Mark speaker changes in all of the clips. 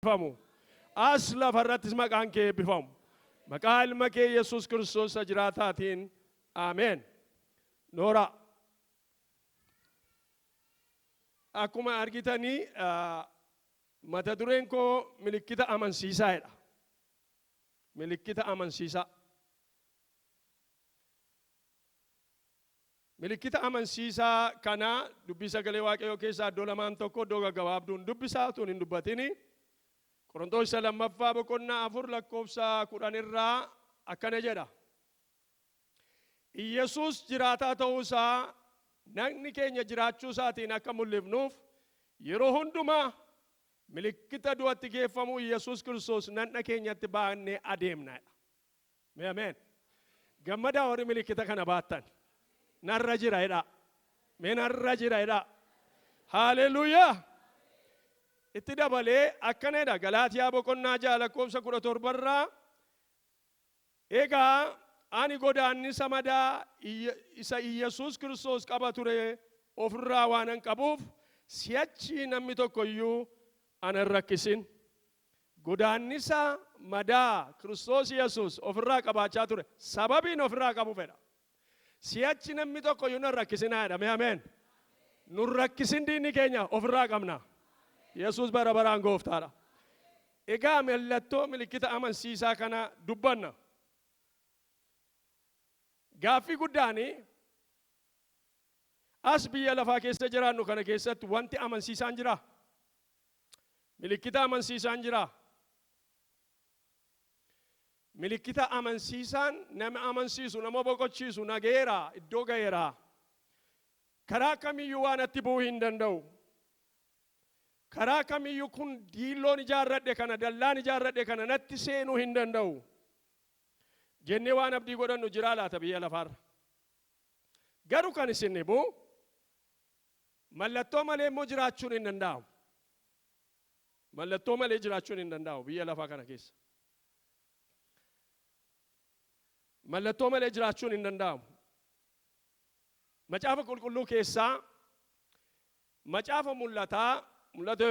Speaker 1: eebbifamu. As lafarrattis maqaan kee eebbifamu. Maqaa ilma kee Yesuus Kiristoos jiraataatiin. Ameen. Noora. Akkuma argitanii mata dureen koo milikkita amansiisaadha. Milikkita amansiisaa. Milikkita amansiisaa kana dubbii sagalee Waaqayyoo keessaa iddoo lamaan tokko iddoo gaggabaabduun dubbisaa utuu hin dubbatini. Qorontoos lammaffaa boqonnaa 4 lakkoofsa 10 irraa akkana jedha. Yesuus jiraataa ta'uusaa nagni keenya jiraachuu isaatiin akka mul'ifnuuf yeroo hundumaa milikkita du'atti geeffamuu Yesuus Kiristoos nagna keenyatti baannee adeemna. Ameen. Gammadaa warri milikkita kana baattan. Narra jira jedha. Narra jira jedha. Haleluuyaa. Itti dabalee akkana jedha Galaatiyaa boqonnaa 6 lakkoofsa 17 irraa egaa ani godaannisa madaa isa Yesuus Kiristoos qaba ture ofirraa waan qabuuf si'achi namni tokko iyyuu ana hin rakkisin. Godaannisa madaa Kiristoos Yesuus ofirraa qabaachaa ture sababiin ofirraa qabu fedha. Si'achi namni tokko iyyuu hin rakkisinaa jedhame. Ameen. Nun rakkisin diinni keenya ofirraa qabna. Yesuus bara baraan gooftaadha. Egaa mallattoo milikkita amansiisaa kana dubbanna. Gaaffii guddaani as biyya lafaa keessa jiraannu kana keessatti wanti amansiisaan jira. Milikkita amansiisaan jira. Milikkita amansiisaan nama amansiisu nama boqochiisu nageera iddoo gaheera. Karaa kamiyyuu waan atti bu'uu hin danda'u. Karaa kamiyyuu kun diilloon ijaarradhe kana dallaan ijaarradhe kana natti seenuu hin danda'u. Jennee waan abdii godhannu jira laata biyya lafaarra. Garuu kan isin himu mallattoo malee immoo jiraachuun hin danda'amu. Mallattoo malee jiraachuun hin danda'amu biyya lafaa kana keessa. Mallattoo malee jiraachuun hin danda'amu. Macaafa qulqulluu keessaa macaafa mul'ata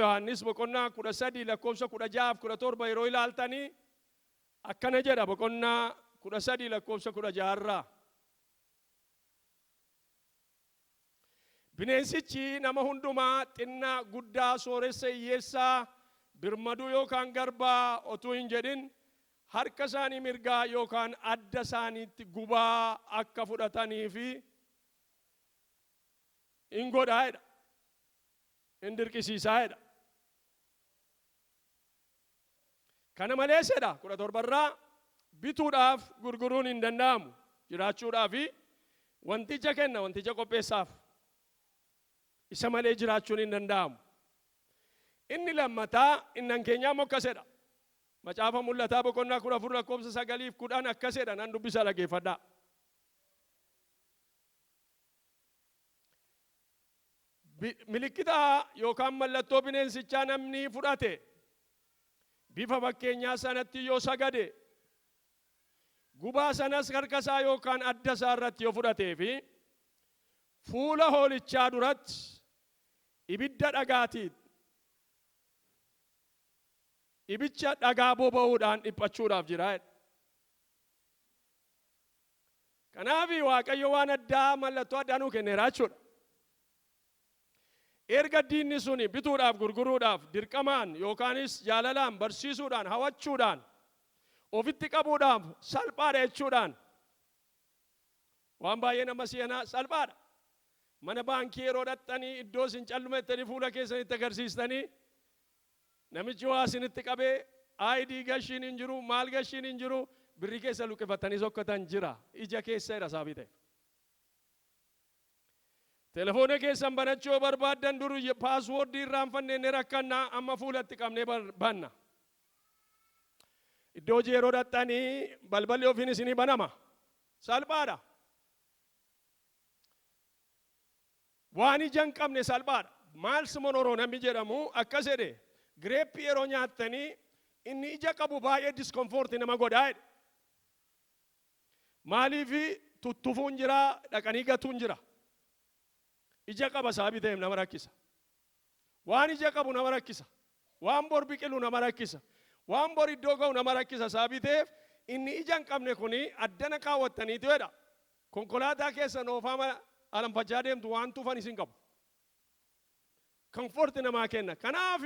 Speaker 1: Yohaannis boqonnaa 13 lakkoofsa 16-17 yeroo ilaaltanii akkana jedha boqonnaa 13 lakkoofsa 16 irraa. Bineensichi nama hundumaa xinnaa guddaa sooressa hiyyeessaa birmaduu yookaan garbaa otuu hin jedhin harka isaanii mirgaa yookaan adda isaaniitti gubaa akka fudhatanii fi in godhaadha. In dirqisiisaadha. Kana malees jedha 17 irraa bituudhaaf gurguruun hin danda'amu. Jiraachuudhaaf wanticha kenna wanticha qopheessaaf. Isa malee jiraachuun hin danda'amu. Inni lammataa innan keenyaa mokkasedha. Macaafa mul'ataa boqonnaa 14 lakkoofsa 9-10 akkasedha nan dubbisa dhageeffadhaa. Milikkita yookaan mallattoo bineensichaa namni fudhate bifa fakkeenyaa sanatti yoo sagade gubaa sanas harkasaa yookaan adda isaa irratti yoo fudhatee fi fuula hoolichaa duratti ibidda dhagaatiin ibicha dhagaa boba'uudhaan dhiphachuudhaaf jira. Kanaaf Waaqayyo waan addaa mallattoo addaa nuu kenneera jechuudha. Erga diinni suni bituudhaaf gurguruudhaaf dirqamaan yookaanis jaalalaan barsiisuudhaan hawachuudhaan ofitti qabuudhaaf salphaadha jechuudhaan waan baay'ee nama seenaa salphaadha. Mana baankii yeroo dhattanii iddoo isin callumettanii fuula keessanitti agarsiistanii namichi waa isinitti qabee ID gashiin hin jiru maal gashiin hin jiru birrii keessa luqqifatanii sokkatan jira ija keessa irra saabite. Telefoona keessan banachuu barbaaddan duru paaswoordii irraanfannee ni rakkanna amma fuulatti qabnee banna. Iddoo hojii yeroo dhattanii balballi ofiin isinii banama. Salphaadha. Waan ija hin qabne salphaadha. Maal Simonoroo namni jedhamu akkas jedhe gireeppii yeroo nyaattanii inni ija qabu baay'ee diskomfoortii nama godhaa. Maaliif tuttufuun jira dhaqanii gatuun jira. Ija qaba sababii ta'eef nama rakkisa. Waan ija qabu nama rakkisa. waan bor biqilu nama rakkisa, waan bor iddoo ga'u nama rakkisa. Saabiteef inni ija hin qabne kuni addana kaawwattaniitu jedha. Konkolaataa keessa noofaama alanfachaa deemtu waan tuufan isin qabu. Komforti namaa kenna. Kanaaf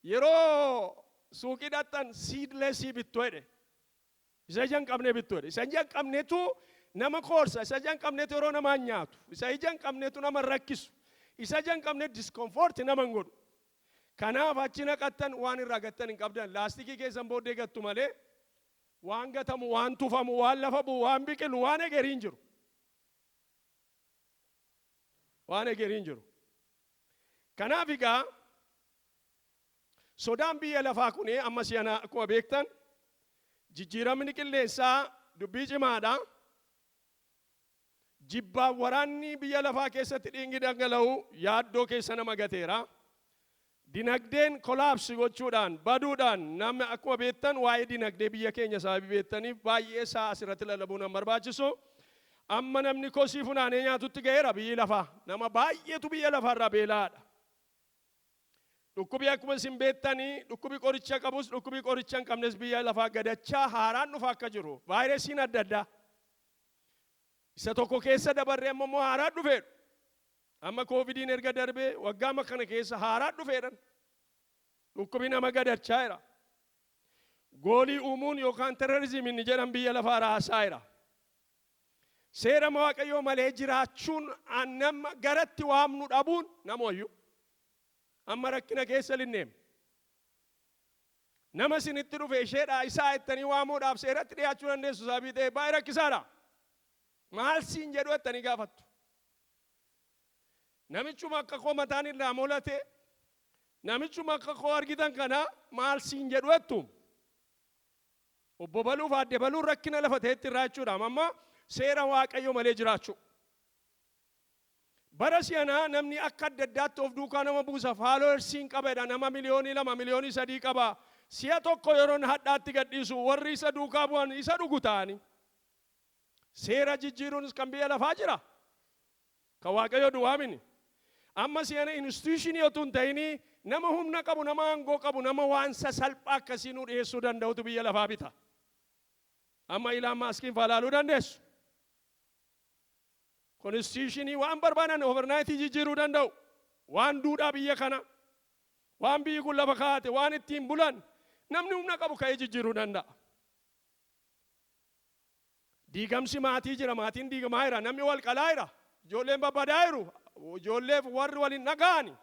Speaker 1: yeroo suuqii dhaqxan seedlessii bittu jedhe. Isa ija hin qabne bittu jedhe. Isa ija hin qabnetu nama koorsa. Isa ija hin qabnetu yeroo namaan nyaatu. Isa ija hin qabnetu nama rakkisu. Isa ija hin qabne diskomforti nama hin godhu. Kanaaf achi naqattan waan irraa gattan hin qabdan. Laastikii keessan booddee gattu malee waan gatamu, waan tufamu, waan lafa bu'u, waan biqilu, waan egerii hin jiru. Waan egerii hin jiru. Kanaaf egaa sodaan biyya lafaa kun amma si'ana akkuma beektan jijjiiramni qilleensaa dubbii cimaadha. Jibbaan waraanni biyya lafaa keessatti dhiigni dhangala'u yaaddoo keessa nama gateera. Dinagdeen kolaapsi gochuudhaan baduudhaan namni akkuma beektan waa'ee dinagdee biyya keenya sababii beektaniif baay'ee isaa asirratti lalabuun hin barbaachisu. Amma namni kosii funaanee nyaatutti ga'eera biyyi lafaa. Nama baay'eetu biyya lafaarraa beela'aadha. Dhukkubii akkuma isin beektanii dhukkubii qoricha qabus dhukkubii qoricha hin qabnes biyya lafaa gadachaa haaraan dhufa akka jiru. Vaayirasiin adda addaa. Isa tokko keessa dabarree amma immoo haaraan dhufeedha. Amma koovidiin erga darbee waggaa amma kana keessa haaraan dhufeedhan. Dhukkubii nama gadachaa jira. Goolii uumuun yookaan terrorizimiin jedhan biyya lafaa raasaa'eera. Seera Waaqayyoo malee jiraachuun nama garatti waamnu dhabuun namooyyuu. Amma rakkina keessa linneem. Nama isinitti dhufe isheedhaa isaa ittanii waamuudhaaf seeratti dhiyaachuu dandeessu sababii ta'e baay'ee rakkisaadha. Maal siin jedhu ittanii gaafattu. Namichuma akka koo mataan irraa molate, namichuma akka koo argitan kana maal siin jedhu ittu. Obbo baluuf adde baluun rakkina lafa ta'etti irraa jechuudha. Amma seera Waaqayyoo malee jiraachuu. Bara si'anaa namni akka adda addaatti of duukaa nama buusa faaloowersiin qabeedha. Nama miliyoonii 2 miliyoonii 3 qaba. Si'a tokko yeroon hadhaatti gadhiisu warri isa duukaa bu'an isa dhugu ta'ani. Seera jijjiiruunis kan biyya lafaa jira. Kan Waaqayyoo duwwaa mini. Amma si'ana instituushinii otoo hin ta'ini nama humna qabu, nama aangoo qabu, nama waan sasalphaa akkasii nu dhiyeessuu danda'utu biyya lafaa bita. Amma Ilaan Maaskiin falaaluu dandeessu. Konstituushinii waan barbaadan overnightii jijjiiruu danda'u. Waan duudhaa biyya kana, waan biyyi kun lafa kaa'ate, waan ittiin bulan namni humna qabu ka'ee jijjiiruu danda'a. Diigamsi maatii jira, maatiin diigamaa jira, namni wal qalaa jira, ijoolleen babbadaa jiru, ijoolleef warri waliin dhaga'ani.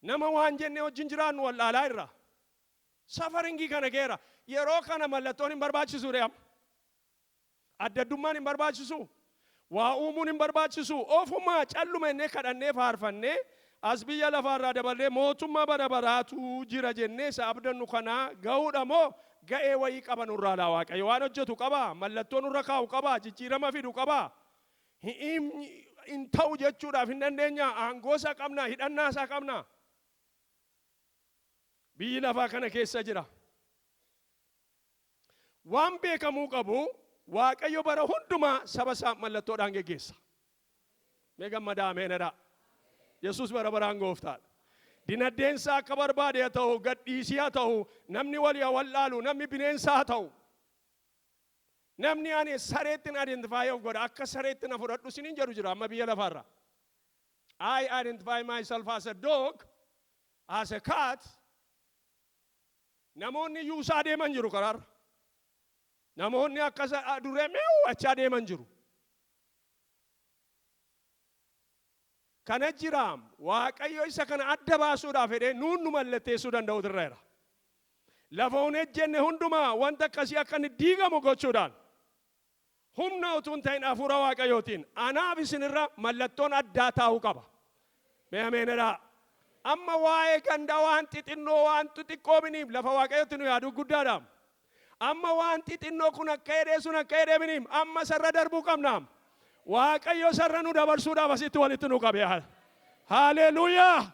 Speaker 1: Nama waan jennee wajjin jiraannu wal dhaalaa irra. Safaringii kana geera. Yeroo kana mallattoon hin barbaachisu re'am. Addaddummaan hin barbaachisu. Waa uumuun hin barbaachisu. Ofumaa calluma innee kadhannee faarfannee as biyya lafaarraa daballee mootummaa bara baraatu jira jennee isa abdannu kana ga'uudha moo ga'ee wayii qaba nurraa laa Waaqayyo. Waan hojjetu qaba, mallattoo nurra kaa'u qaba, jijjiirama fidu qaba. Hin ta'u jechuudhaaf hin dandeenya. Aangoo isaa qabna, hidhannaa isaa qabna. Biyyi lafaa kana keessa jira. Waan beekamuu qabu Waaqayyo bara hundumaa saba isaa mallattoodhaan geggeessa. Mee gammadaa ameenadha. Yesuus bara baraan gooftaadha. Dinagdeen isaa akka barbaade haa ta'u, gadhiisii haa ta'u, namni walii haa wallaalu, namni bineensa haa ta'u. Namni ani sareetti identify of godha akka sareetti na fudhadhu siniin jedhu jira amma biyya lafaarra. I identify myself as a dog, as a cat. Namoonni yuusaa deeman jiru karaarra. Namoonni akka duree meewu achaa deeman jiru. Kana jiraam Waaqayyo isa kana adda baasuudhaaf jedhee nuun nu mallatteessuu danda'u irra. Lafa hin ejjenne hundumaa wanta akkasii akka inni diigamu gochuudhaan humna utuu hin ta'in hafuura Waaqayyootiin anaaf isinirra mallattoon addaa taa'uu qaba. Mee ameenadhaa. Amma waa'ee ganda waan xixinnoo waan xixiqqoo biniif lafa Waaqayyootti nu yaaduu guddaadhaam. Amma waan xixinnoo kun akka jedhee sun akka jedhee biniif amma sarra darbuu qabnaam. Waaqayyo sarra nu dabarsuudhaaf asitti walitti nu qabe. Haleluuyaa.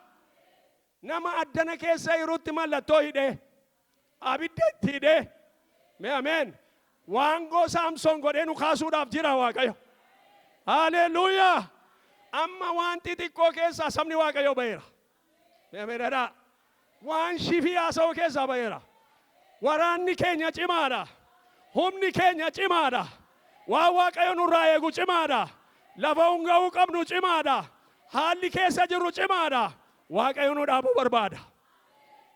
Speaker 1: Nama addana keessa jirutti mallattoo hidhee abidda itti hidhee. Mee ameen. Waangoo Saamsoon godhee nu kaasuudhaaf jira Waaqayyo. Haleluuyaa. Amma waan xixiqqoo keessaa sabni Waaqayyo ba'eera. Mee ameenadhaa. waan shifii haasa'u keessaa ba'eera. Waraanni keenya cimaadha. Humni keenya cimaadha. Waan Waaqayyo nurraa eegu cimaadha. Lafa hunga'uu qabnu cimaadha. Haalli keessa jirru cimaadha. Waaqayyo nu dhaabuu barbaada.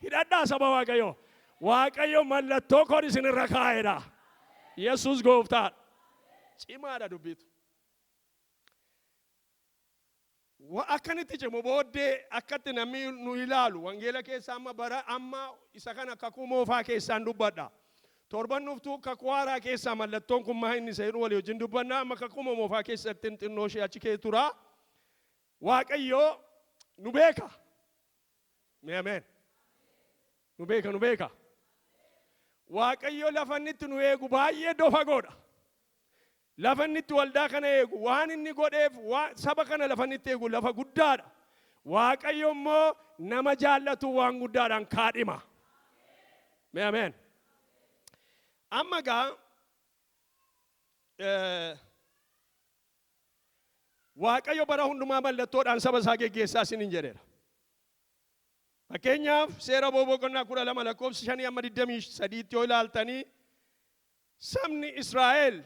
Speaker 1: Hidhadhaa saba Waaqayyo. Waaqayyo mallattoo koon isinirra kaa'eedha. Yesuus gooftaadha. Cimaadha dubbitu. Akkanitti cimu booddee akkatti namni nu ilaalu wangeela keessa amma isa kana kakuu moofaa keessaan dubbadha. Torban dhuftuu kakuu haaraa keessaa mallattoon kun maa inni seenu walii wajjin dubbanna. Amma kakuu moofaa keessatti xinnoo ishee achi kee tura. Waaqayyo nu beeka. Ameen. Nu beeka. Waaqayyo lafa inni itti nu eegu baay'ee fagoodha. Lafa inni itti waldaa kana eegu waan inni godheef saba kana lafa inni itti eegu lafa guddaadha. Waaqayyo immoo nama jaallatu waan guddaadhaan kaadhima. Ameen. Amma gaa Waaqayyo bara hundumaa mallattoodhaan saba isaa geggeessaa isiniin jedheera. Fakkeenyaaf seera boqonnaa 12 lakkoofsa 5 amma 23 yoo ilaaltanii sabni Israa'el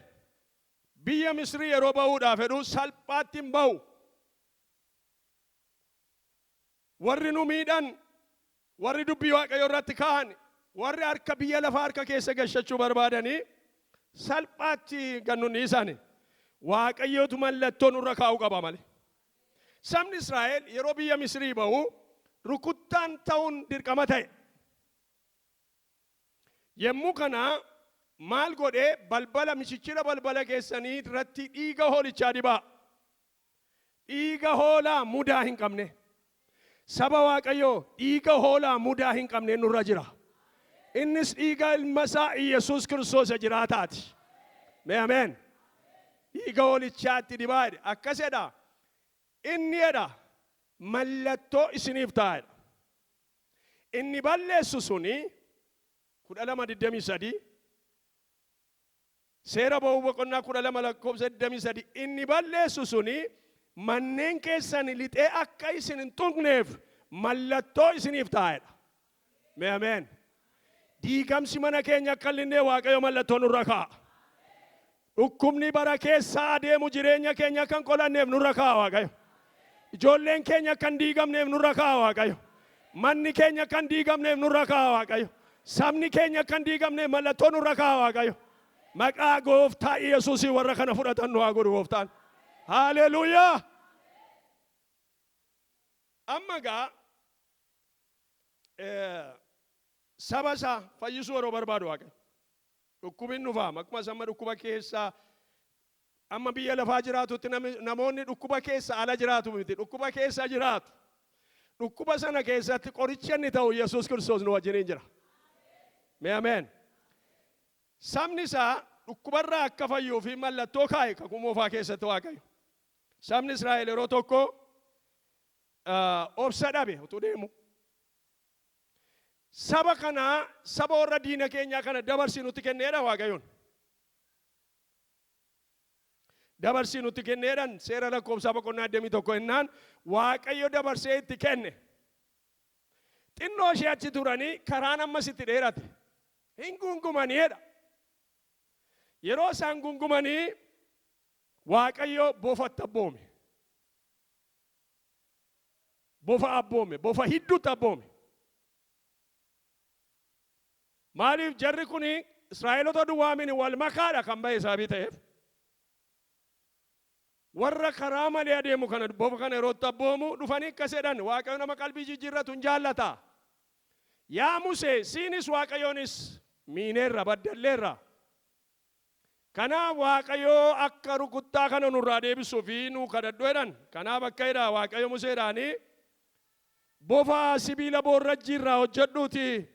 Speaker 1: biyya Misrii yeroo ba'uudhaaf fedhu salphaatti hin ba'u. Warri nu miidhan, warri dubbii Waaqayyo irratti kaa'an, warri harka biyya lafaa harka keessa gashachuu barbaadanii salphaatti gannuun isaanii. Waaqayyootu mallattoo nurra kaa'uu qaba malee. Sabni Israa'el yeroo biyya Misrii ba'u rukuttaan ta'uun dirqama ta'e. Yemmuu kana maal godhee balbala mishichira balbala keessanii irratti dhiiga hoolichaa dibaa. Dhiiga hoolaa mudaa hin qabne. Saba Waaqayyoo dhiiga hoolaa mudaa hin qabne nurra jira. Innis dhiiga ilma isaa Yesuus Kiristoos jiraataati. Ameen. Dhiiga hoolichaatti dibaa akkasidha. Inni jedha mallattoo isiniif taa'edha. Inni balleessu suni 12:23 seera ba'uu boqonnaa 12 lakkoofsa 23 inni balleessu suni manneen keessan lixee akka isin hin tuqneef mallattoo isiniif taa'edha. Ameen. Diigamsi mana keenya akka illee Waaqayyo mallattoo nurra kaa'a. Dhukkubni bara keessaa adeemu jireenya keenya kan qolanneef nurra kaa'a Waaqayyo. Ijoolleen keenya kan diigamneef nurra kaa'a Waaqayyo. Manni keenya kan diigamneef nurra kaa'a Waaqayyo. Sabni keenya kan diigamneef mallattoo nurra kaa'a Waaqayyo. Maqaa gooftaa Yesuusii warra kana fudhatan nu haa godhu gooftaan. Haleluuyaa. Amma gaa saba isaa fayyisuu yeroo barbaadu Waaqayyo. Dhukkubin dhufaa akkuma samma dhukkuba keessaa amma biyya lafaa jiraatutti namoonni dhukkuba keessa ala jiraatu miti. Dhukkuba keessa jiraatu. Dhukkuba sana keessatti qoricha inni ta'u Yesuus Kiristoos nu wajjiniin jira. Ameen. Sabni isaa dhukkubarraa akka fayyuu fi mallattoo kaa'e kakuu moofaa keessatti Waaqayyo. Sabni Israa'el yeroo tokko obsa dhabe utuu deemu. Saba kana saba warra diina keenyaa kana dabarsii nutti kenneedha Waaqayyoon. Dabarsii nutti kenneedhaan seera lakkoofsa boqonnaa 21 innaan Waaqayyo dabarsee itti kenne. Xinnoo ishee achi turanii karaan ammas itti dheerate. Hin gungumaniidha. Yeroo isaan gungumanii Waaqayyo bofatti abboome. Bofa abboome, bofa hidduutti abboome. Maaliif jarri kuni Israa'eloota duwwaamini wal makaadha kan ba'e saabii ta'eef. Warra karaa malee adeemu kana bofa kana yeroo abboomu dhufanii akkas jedhan Waaqayyo nama qalbii jijjiirratu hin jaallata. Yaa Musee siinis Waaqayyoonis miineerra baddalleerra. Kanaaf Waaqayyo akka rukuttaa kana nurraa deebisuu fi nu kadhadhu jedhan. Kanaaf akka jedha Waaqayyo Museedhaanii bofa sibiila boorrajjii irraa hojjedhuuti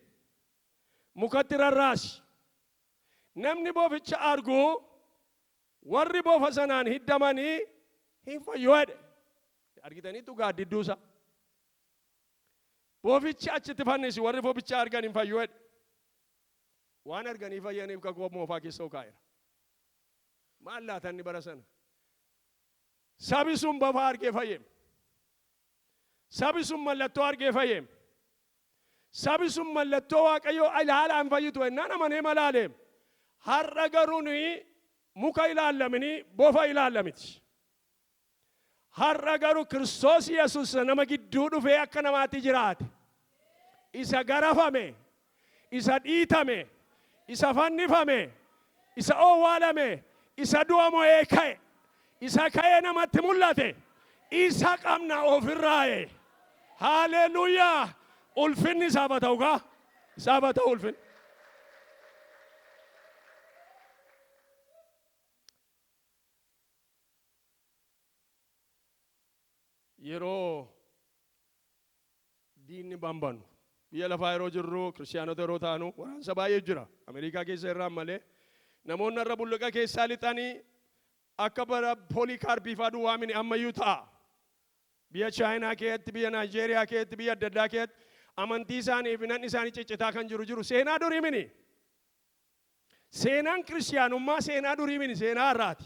Speaker 1: mukatti rarraasi. Namni boficha argu warri bofa sanaan hiddamanii hin fayyu jedhe. Argitaniitu gaaddidduusa. Bofichi achitti fannisi warri boficha argan hin fayyu jedhe. Waan arganii fayyaniif kakuu moofaa keessa kaa'eera. Maal laatanni bara sana? Sabi sun bofa argee fayyeme. Sabi sun mallattoo argee fayyeme. Sabi sun mallattoo Waaqayyoo ilaalaan fayyitu ennaan amanee malaaleem. Har'a garuu muka ilaallamini bofa ilaallamiti. Har'a garuu Kiristoos Yesuus nama gidduu dhufee akka namaatti jiraate. Isa garafame, isa dhiitame, isa fannifame, isa owwaalame, isa du'a mo'ee ka'e, isa ka'ee namatti mul'ate, isa qabna ofirraaye. Haaleluyyaa! Ulfinni isaaf haa ta'u gaa? Isaaf haa ta'u ulfinni. Yeroo diinni bambanu biyya lafaa yeroo jirru kiristaanota yeroo taanu waraansa baay'ee jira. Ameerikaa keessa irraan malee namoonni irra bulluqa keessaa lixanii akka bara poolikaarpii fa'aa duwwaamini ammayyuu ta'a. Biyya Chaayinaa keessatti, biyya Naayijeeriyaa keessatti, biyya adda addaa keessatti amantii isaanii fi nanni isaanii ciccitaa kan jiru. Seenaa durii mini. Seenaan kiristaanummaa seenaa durii mini, seenaa har'aati.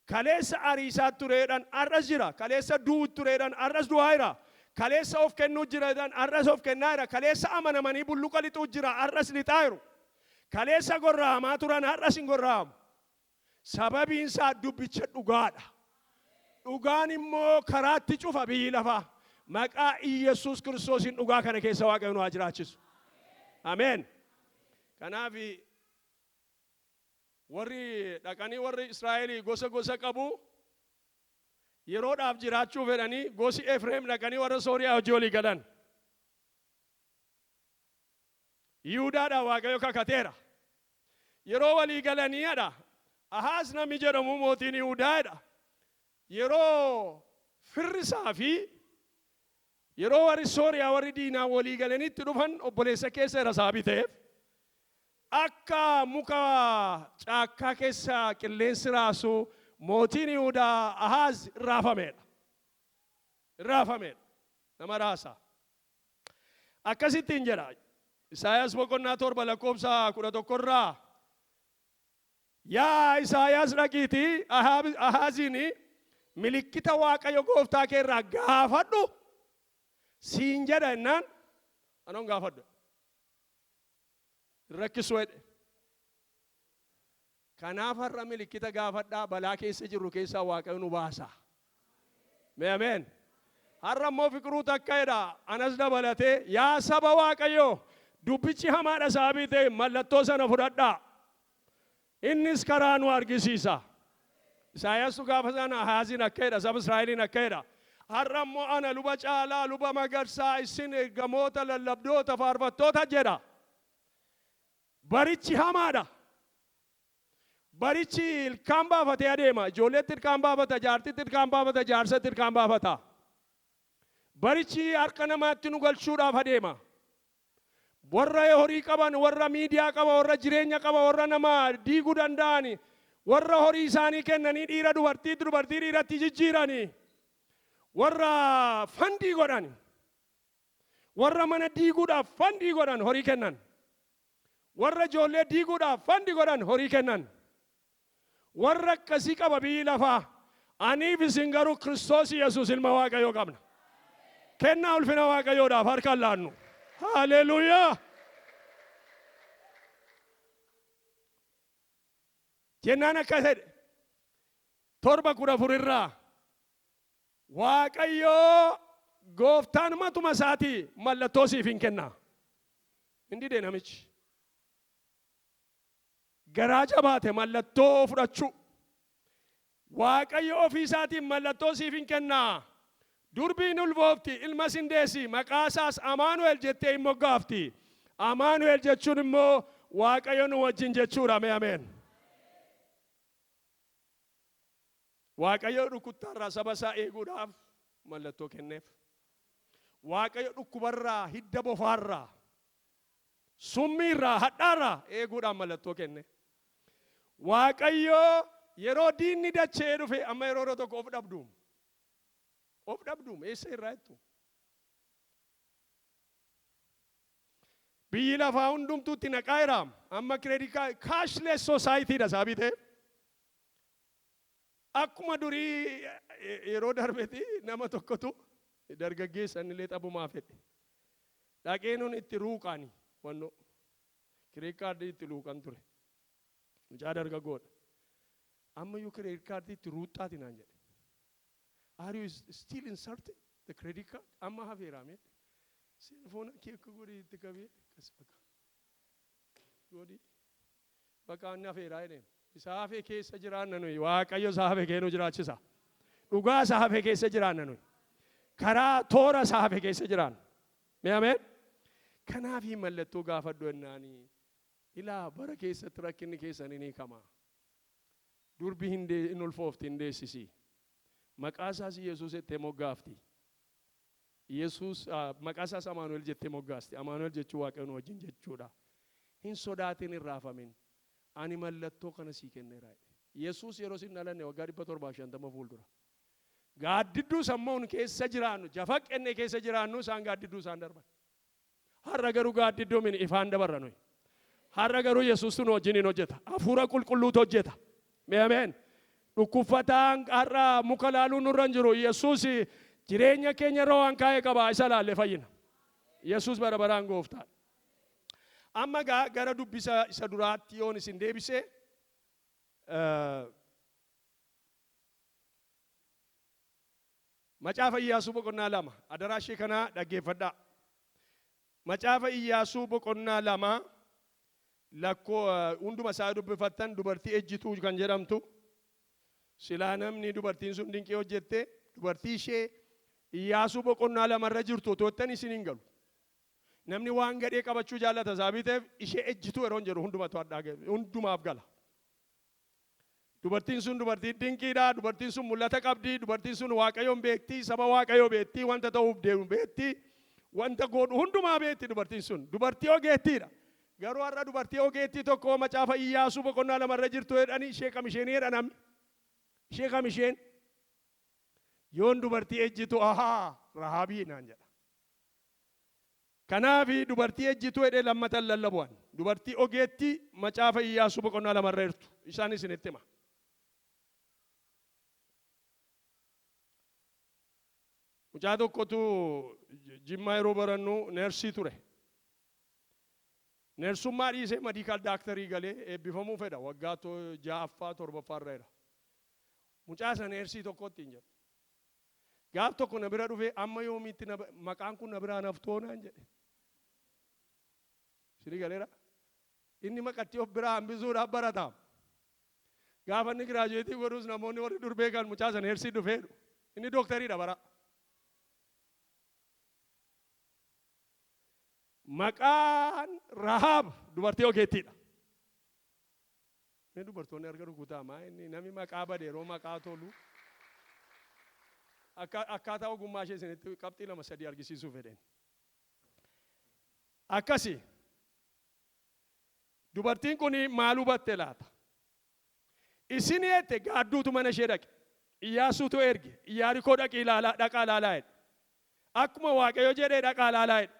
Speaker 1: Kaleessa ariisaa tureedhaan arras jira. Kaleessa du'u tureedhaan arras du'aa jira. Kaleessa of kennuu jireedhaan arras of kennaa jira. Kaleessa amanamanii bulluqa lixuu jira arras lixaa jiru. Kaleessa gorra'amaa turan arras hin gorra'amu. Sababiin isaa dubbicha dhugaadha. Dhugaan immoo karaatti cufa biyyi lafaa. Maqaa Iyesuus Kiristoosiin dhugaa kana keessa Waaqayyo nu haa jiraachisu. Ameen. Kanaaf warri dhaqanii warri Israa'elii gosa qabu yeroodhaaf jiraachuu fedhanii gosi Efreem dhaqanii warra Sooriyaa hojii walii galan. Yihuudaadhaa Waaqayyo kakateera. Yeroo walii galaniidha. Ahaaz namni jedhamu mootiin Yihuudaadha. Yeroo firrisaa fi yeroo warri Sooriyaa warri diinaa walii galanitti dhufan obboleessa keessa irra saabii ta'eef akka muka caakkaa keessa qilleensi raasu mootiin Yihuudaa Ahaaz raafameedha. Raafameedha. Nama raasa. Akkasittiin jedha. Isaayaas boqonnaa 7 lakkoofsa 11 irraa yaa Isaayaas dhaqiitii Ahaaziin milikkita Waaqayyo gooftaa kee irraa gaafadhu siin jedha ennaan anoon gaafadhu. Rakkisu jedhe. Kanaaf har'a milikkita gaafadhaa balaa keessa jirru keessaa Waaqayyo nu baasa. Ameen. Har'a immoo Fiqiruu takka jedha anas dabalatee yaa saba Waaqayyo dubbichi hamaadha sababii ta'e mallattoo sana fudhadhaa. Innis karaa nu argisiisa. Isaayaas gaafa sana Ahaaziin akka jedha saba Israa'eliin akka jedha. Har'a immoo ana luba caalaa luba magarsaa isin ergamoota lallabdoota faarfattoota jedha. Barichi hamaadha. Barichi ilkaan baafatee adeema. Ijoolleetti ilkaan baafata, jaartitti ilkaan baafata, jaarsatti ilkaan baafata. Barichi harka namaatti nu galchuudhaaf adeema. Warra horii qaban, warra miidiyaa qaban, warra jireenya qaban, warra nama diiguu danda'an, warra horii isaanii kennanii dhiira dubartii dhiiratti jijjiiranii, warra fandii godhan, warra mana diiguudhaaf fandii godhan horii kennan, warra ijoollee diiguudhaaf fandii godhan horii kennan, warra akkasii qaba biyyi lafaa. Aniif isin garuu Kiristoos Yesuus ilma Waaqayyoo qabna. Kennaa ulfina Waaqayyoodhaaf harkaan laannu. Haleluyaa. Jennaan akka jedhe 7:14 irraa Waaqayyoo gooftaan matuma isaatii mallattoo siif hin kennaa. Inni dee namichi garaa jabaate mallattoo fudhachuu. Waaqayyo ofii isaatiin mallattoo siif hin kennaa. Durbiin ulfoofti ilma sindeessi maqaa isaas Amaanu'el jettee hin moggaafti. Amaanu'el jechuun immoo Waaqayyo nu wajjin jechuudha. Ameen. Waaqayyo dhukkubaarraa saba isaa eeguudhaaf mallattoo kenneef. Waaqayyo dhukkubarraa hidda bofaarraa summiirraa hadhaarraa eeguudhaaf mallattoo kenne. Waaqayyo yeroo diinni dachee dhufe amma yeroo tokko of dhabduum. Of dhabduum eessa irraa jettu? Biyyi lafaa hundumtuutti naqaa jiraam. Amma kireedikaa kaashless soosaayiitiidha sababii ta'e. Akkuma durii yeroo darbeti nama tokkotu dargaggeessan illee xabumaa fedhe. dhaqeenuun itti ruuqani wanno credit card itti luuqan ture mucaa dargaggoodha amma yoo credit card itti ruuxxaati naan jedhe are you still inserting the credit card amma hafeeraame telefoona kee akka godhi itti qabee kas bakka godhi bakka inni hafeeraa jedheen isaa hafee keessa jiraanna nuyi waaqayyo isaa hafee keenu jiraachisa dhugaa isaa hafee keessa jiraanna nuyi karaa toora isaa hafee keessa jiraanna mee ameen kanaafi mallattoo gaafadhu ennaanii ilaa bara keessatti rakkinni keessanii ni kama durbi hin ulfoofti hin deessisii maqaa isaas Yesuus jettee moggaafti Yesuus maqaa isaas Amaanu'el jettee moggaasti Amaanu'el jechuun waaqayyoon wajjin jechuudha hin sodaatin hin raafamin ani mallattoo kana sii kenneera Yesuus yeroo sin dhalanne waggaa 750 fuuldura gaaddidduu sammuun keessa jiraannu jafaqenne keessa jiraannu isaan gaaddidduu isaan darban har'a garuu gaaddidduu min ifaan dabarra nuyi har'a garuu Yesuus nu wajjin hojjeta hafuura qulqulluutu hojjeta mee ameen dhukkufataan har'a muka laaluu nurra hin jiru Yesuus jireenya keenya irra waan kaa'ee qaba isa laalle fayyina Yesuus bara baraan gooftaan amma gara dubbisa isa duraatti yoon isin deebisee macaafa Iyyaasuu boqonnaa 2 adaraa ishee kana dhaggeeffadhaa macaafa Iyyaasuu boqonnaa 2 lakkoo hunduma isaa dubbifattan dubartii ejjituu kan jedhamtu silaa namni dubartiin sun dinqii hojjette dubartii ishee Iyyaasuu boqonnaa 2 irra jirtu toottan isin hin galu namni waan gadhee qabachuu jaallata saabiteef ishee ejjituu yeroo jedhu hundumatu addaa hundumaaf gala dubartiin sun dubartii dinqiidha dubartiin sun mul'ata qabdi dubartiin sun waaqayyoon beekti saba waaqayyoo beekti wanta ta'uuf deemu beekti wanta godhu hundumaa beekti dubartiin sun dubartii ogeettiidha garuu har'a dubartii ogeettii tokko macaafa Iyyaasuu boqonnaa 2 irra jirtu jedhanii ishee kam isheen jedha namni ishee kam isheen yoon dubartii ejjitu ahaa Rahaabii naan jedha kanaafi dubartii ejjitu jedhee lammatan lallabu'an dubartii ogeettii macaafa Iyyaasuu boqonnaa 2 irra jirtu isaan isinitti hima mucaa tokkotu Jimmaa yeroo barannu neersii ture neersummaa dhiisee mediikaal daaktarii galee eebbifamuu fedha waggaa 6ffaa 7ffaa irra jira mucaa isa neersii tokkotti hin jedhu gaaf tokko na bira dhufee amma yoomiitti maqaan kun na biraa naftoonaan jedhe sirii galeera inni maqatti of biraa hambisuudhaaf barataam gaafa inni giraajuweetii godhuus namoonni warri durbee kan mucaa isa neersii dhufeedhu inni dooktariidha bara maqaan Rahaab dubartii ogeettiidha inni dubartoonni arga rukutaamaa inni namni maqaa bade yeroo maqaa tolu akkaataa ogummaa ishee isinitti qabxii 2-3 argisiisuu fedheen akkasi dubartiin kun maal hubatte laata isin jette gaadduutu mana ishee dhaqe Iyyaasuutu erge Iyaarikoo dhaqii dhaqaa ilaalaa jedhe akkuma waaqayyo jedhee dhaqaa ilaalaa jedhe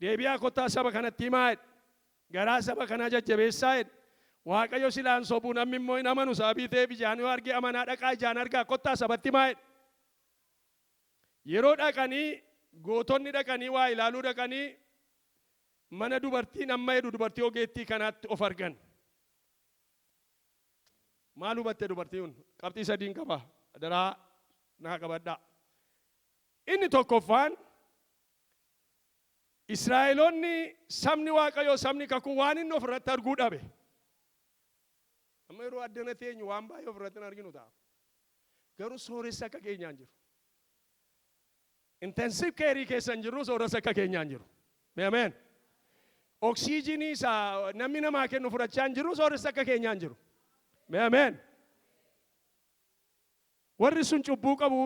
Speaker 1: deebi'aa kottaa saba kanatti himaa jedhe garaa saba kanaa jajjabeessaa jedhe waaqayyo silaan sobuu namni immoo hin amanu sababii ta'eef ijaan yoo arge amanaa dhaqaa ijaan argaa kottaa sabatti himaa jedhe yeroo dhaqanii gootonni dhaqanii waa ilaaluu dhaqanii mana dubartiin amma jedhu dubartii ogeettii kanaatti of argan maal hubatte dubartiin qabxii 3 qaba daraa naa qabadhaa inni tokkoffaan Israa'eloonni sabni waaqayyoo sabni kakuu waan inni ofirratti arguu dhabe amma yeroo addana teenyu waan baay'ee ofirratti hin arginu ta'a garuu sooressa akka keenyaan jiru intensive care keessan jirru sooressa akka keenyaan jiru ameen oksiijinii isaa namni namaa kennu fudhachaa hin jiru sooressa akka keenyaan jiru ameen warri sun cubbuu qabu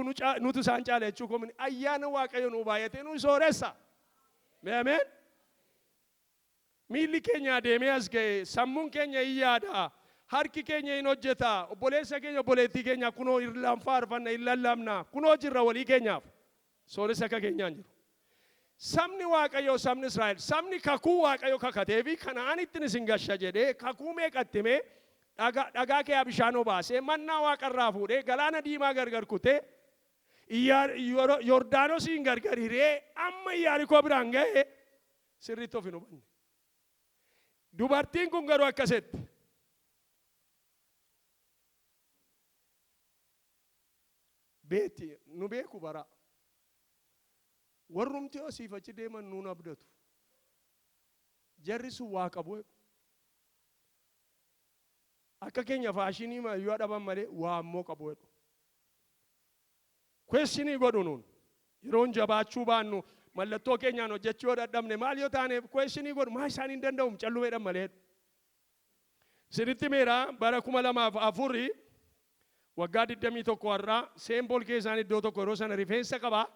Speaker 1: nutu isaan caala jechuu koomini ayyaana waaqayyo nu baay'atee nu sooressa ameen miilli keenya deemee as ga'e sammuun keenya hin yaada harki keenya hin hojjeta obboleessa keenya obboleettii keenya kunoo irlaan faarfanna hin lallabna kunoo jirra walii keenyaaf sooressa akka keenyaan jiru sabni waaqayyo sabni Israa'el sabni kakuu waaqayyo kakateefi Kana'aanitti isin gasha jedhee kakuu meeqattime dhagaa kee bishaan obaasee mannaa waaqarraa fuudhee galaana diimaa gargar kutee Yordaanosiin gargar hiree amma Iyaarikoo biraan ga'e sirriitti of hin hubanne. Dubartiin kun garuu akkasitti. Beetti nu beeku bara. Warrumti asiif achi deeman nuun abdatu. Jarri sun waa qabu. Akka keenya faashinii yoo dhaban malee waa ammoo qabu. Questionii godhu nuun. Yeroon jabaachuu baannu mallattoo keenyaan hojjechuu yoo dadhabne maal yoo taaneef questionii godhu maa isaan hin danda'u callumeedhaan malee. Sinitti meera bara 2004 waggaa 21 warraa seembool keessaan iddoo tokko yeroo sana rifeensa qabaa.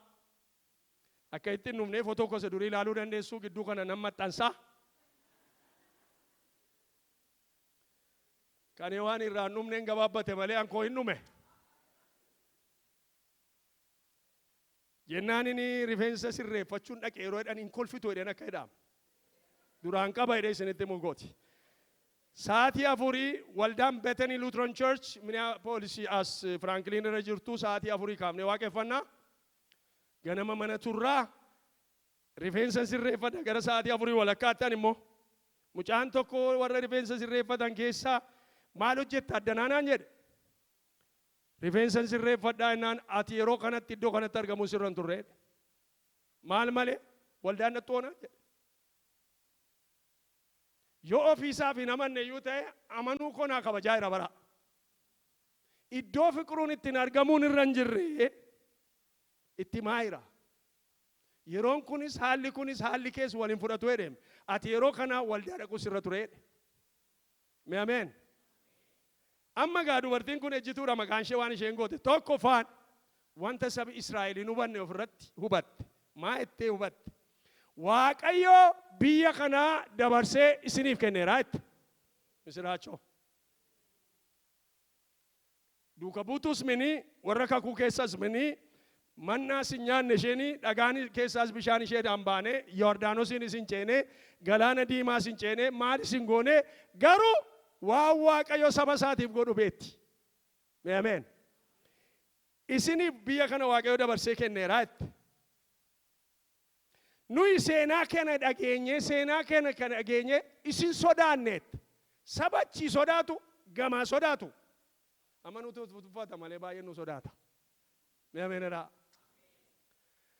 Speaker 1: Akka ittiin numnee footoo gosa durii ilaaluu dandeessuu gidduu kana nan maxxansaa. Kan waan irraan numneen gabaabbate malee ankoo hin nume. Jennaan inni rifeensa sirreeffachuun dhaqee yeroo jedhan hin kolfitu jedhan akka jedhamu. Duraan qaba jedhee isinitti mugooti. Sa'aatii 4 waldaan Bethany Lutheran Church Minneapolis as Franklin irra jirtu sa'aatii 4 kaafnee waaqeffannaa. Ganama mana turraa rifeensa sirreeffata gara sa'aatii 4 walakkaattan immoo mucaan tokko warra rifeensa sirreeffatan keessaa maal hojjetta addanaanaan jedhe. Rifeensa sirreeffadhaa innaan ati yeroo kanatti iddoo kanatti argamuu sirra hin turre. Maal malee waldaan nattoonaa jedhe. Yoo ofiisaaf hin amanne iyyuu ta'e amanuu konaa kabajaa jira bara. Iddoo fiqiruun ittiin argamuun irra hin jirre itti maayira. Yeroon kunis haalli keessa waliin fudhatu jedhame. Ati yeroo kana waldaa dhaquu sirra ture. Mee ameen. Amma gaa dubartiin kun ejjituudha maqaan ishee waan isheen goote tokko faan wanta sabi Israa'eliin hubanne ofirratti hubatte. Maa ettee hubatte. Waaqayyo biyya kanaa dabarsee isiniif kenneera itti. Misiraachoo. Duuka buutus mini warra kakuu keessas mini mannaa sin nyaanne isheenii dhagaan keessaas bishaan ishee dambaane Yordaanosiin isin ceene galaana diimaa isin ceene maal isin goone garuu waan Waaqayyo saba isaatiif godhu beetti. Mee ameen. Isiniif biyya kana Waaqayyo dabarsee kenneera itti. Nuyi seenaa kana dhageenye isin sodaanneet. Saba achii sodaatu gamaa sodaatu. Amma nuti uffata malee baay'ee nu sodaata. Mee ameenadhaa.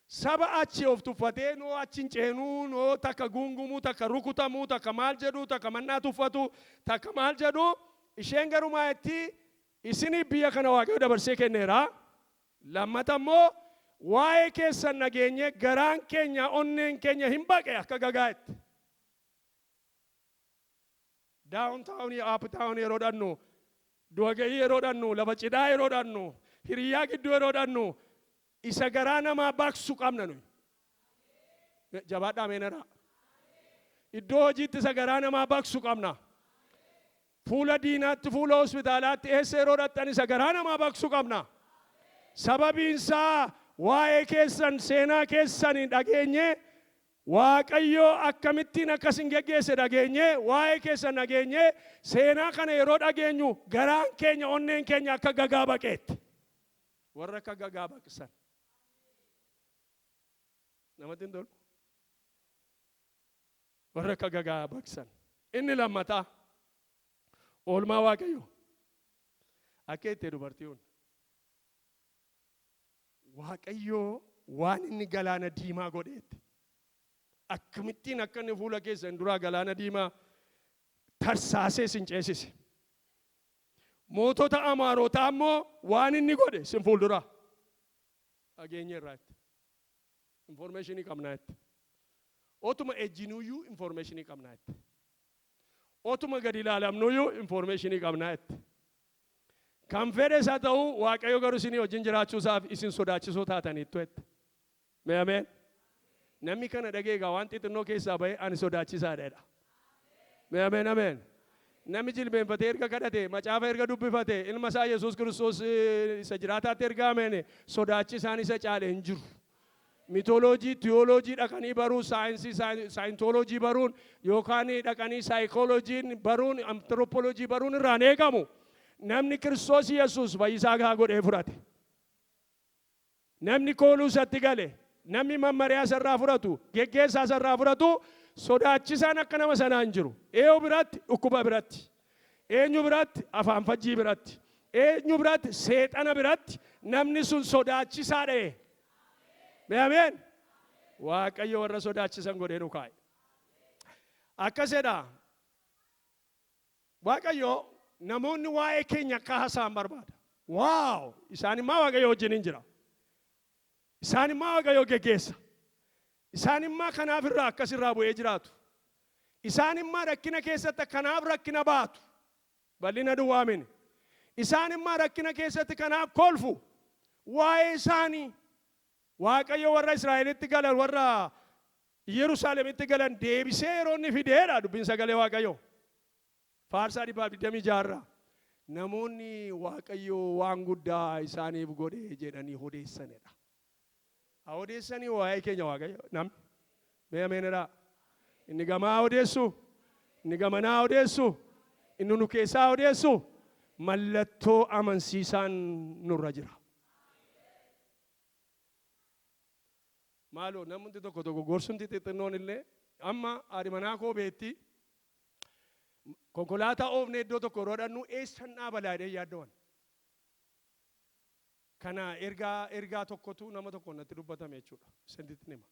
Speaker 1: Saba achi of tuffatee noo achi hin ceenuu noo takka gungumuu takka rukutamuu takka maal jedhu takka mannaa tuffatu takka maal jedhu isheen garuu maayetti isinii biyya kana Waaqayyo dabarsee kenneera. Lammata immoo waa'ee keessan nageenye garaan keenya onneen keenya hin baqe akka gagaa'etti. Downtown uptown yeroo dhannu du'agayii yeroo dhannu lafa cidhaa yeroo dhannu hiriyaa gidduu yeroo dhannu isa garaa namaa baqsu qabna nuyi. Jabaadhaa meenaraa. Iddoo hojiitti isa garaa namaa baqsu qabna. Fuula diinaatti fuula hospitaalaatti eessa yeroo dhattan isa garaa namaa baqsu qabna. Sababiinsaa waa'ee keessan seenaa keessan dhageenye Waaqayyo akkamittiin akkasin geggeesse dhageenye waa'ee keessan dhageenye seenaa kana yeroo dhageenyu garaan keenya onneen keenya akka gagaa baqeetti. Warra akka gagaa baqsan. Namatti hin tolu. Warra akka gagaa baqsan. Inni lammataa oolmaa Waaqayyo. Akka itti dubartiin Waaqayyo waan inni galaana diimaa godheetti. Akkamittiin akka inni fuula keessan duraa galaana diimaa tarsaasee sin ceesise. Mootota Amaarotaa immoo waan inni godhe sin fuulduraa. Dhageenye irraatti. Informationii qabnaa itti. Otuma ejjinuyyuu informationii qabnaa itti. Otuma gadi ilaalamnuyyuu informationii qabnaa itti. Kan fedhes haa ta'u Waaqayyo garuu isinii wajjin jiraachuusaaf isin sodaachisoo taataniittu itti. Mee ameen. Namni kana dhageegaa waan xixinnoo keessaa bahe ani sodaachisaadha. Mee ameen ameen. Namni jilbeenfatee erga kadhate macaafa erga dubbifate ilma isaa Yesuus Kiristoos isa jiraataatti erga amene sodaachisaan isa caale hin jiru. Mitoloojii, tiyooloojii dhaqanii baruun, saayinsii, saayintooloojii baruun yookaan dhaqanii saayikooloojiin baruun, antiroopoloojii baruun irraan eegamu. Namni Kiristoos Yesuus fayyisaa gahaa godhee fudhate. Namni kooluu isatti gale. Namni mammariyaa sarraa fudhatu, geggeessaa sarraa fudhatu, sodaachisaan akka nama sanaa hin jiru. Eenyu biratti dhukkuba biratti. Eenyu biratti afaan fajjii biratti. Eenyu biratti seexana biratti namni sun sodaachisaa ta'e. Ameen. Waaqayyo warra sodaachisan godhee nu kaa'e. Akkasidha. Waaqayyo namoonni waa'ee keenya akka haasa'an barbaada. Waaw! Isaan immoo Waaqayyo wajjin hin jira. Isaan immoo Waaqayyo geggeessa. Isaan immoo kanaaf irraa akkas irraa bu'ee jiraatu. Isaan immoo rakkina keessatti kanaaf rakkina baatu. Bal'ina duwwaamin. Isaan immoo rakkina keessatti kanaaf kolfu. Waa'ee isaanii Waaqayyo warra Israa'elitti galan warra Yerusaalemitti galan deebisee yeroo inni fideedha dubbiin sagalee Waaqayyo. Faarsaa 126 namoonni Waaqayyo waan guddaa isaaniif godhe jedhanii odeessanidha. Odeessanii waa'ee keenya Waaqayyo namni mee ameenidha. Inni gamaa odeessu, inni gamanaa odeessu, inni nu keessaa odeessu mallattoo amansiisaan nurra jira. Maaloo namni tokko gorsumti xixinnoon illee amma haadhi manaa koo beetti konkolaataa oofne iddoo tokko roodhannu eessan dhaabalaadhee yaaddawan. Kana ergaa tokkotu nama tokko natti dubbatame jechuudha. Sentitti nima.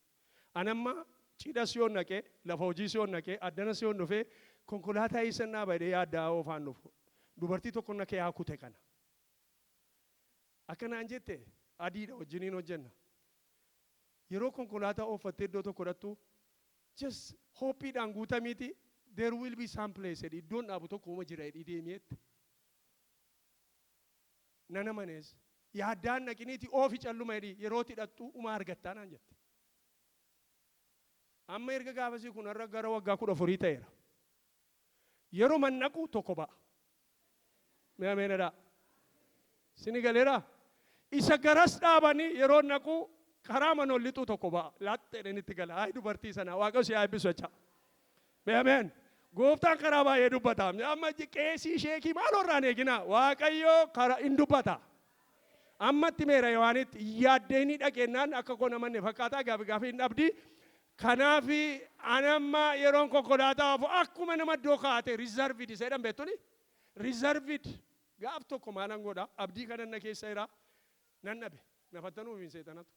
Speaker 1: Anamma cidha siyoon naqee lafa hojii siyoon naqee addana siyoon dhufee konkolaataa eessan dhaabalaadhee yaaddaa oofaan dhufu. Dubartii tokko naqee haa kute kana. Akkanaan jette adiidha wajjiniin hojjenna. Yeroo konkolaataa ooffattee iddoo tokko dhattu just hoppiidhaan guutamiiti there will be some place iddoon dhaabu tokko uma jira deemiyetti. Nana manees yaaddaan naqiniiti oofi calluma yerootti hidhattu uma argattaa naan jette. Amma erga gaafasii kun irra gara waggaa 14 ta'eera. Yeroo man naqu tokko ba'a. Mee ameenadha. Sini galeera. Isa garas dhaabanii yeroo naqu karaa manollitu tokko ba'a. Laatteen itti gala. Hayi dubartii sana Waaqayyo si eebbisu jecha. Mee ameen. Gooftaan karaa baay'ee dubbata. Amma qeesii sheekii maalorraan eegina. Waaqayyo karaa hin dubbata. Ammatti meera Yohaanitti yaaddeenii dhaqennaan akka koo namanne fakkaataa gaaffii hin dhabdi. Kanaafi anamma yeroon konkolaataa ofu akkuma nama iddoo kaa'ate reservid isa jedhan beektuni. Reservid gaaf tokko maalan godha abdii kanan na keessa jira nan dhabe nafattanuu hin seexanatu.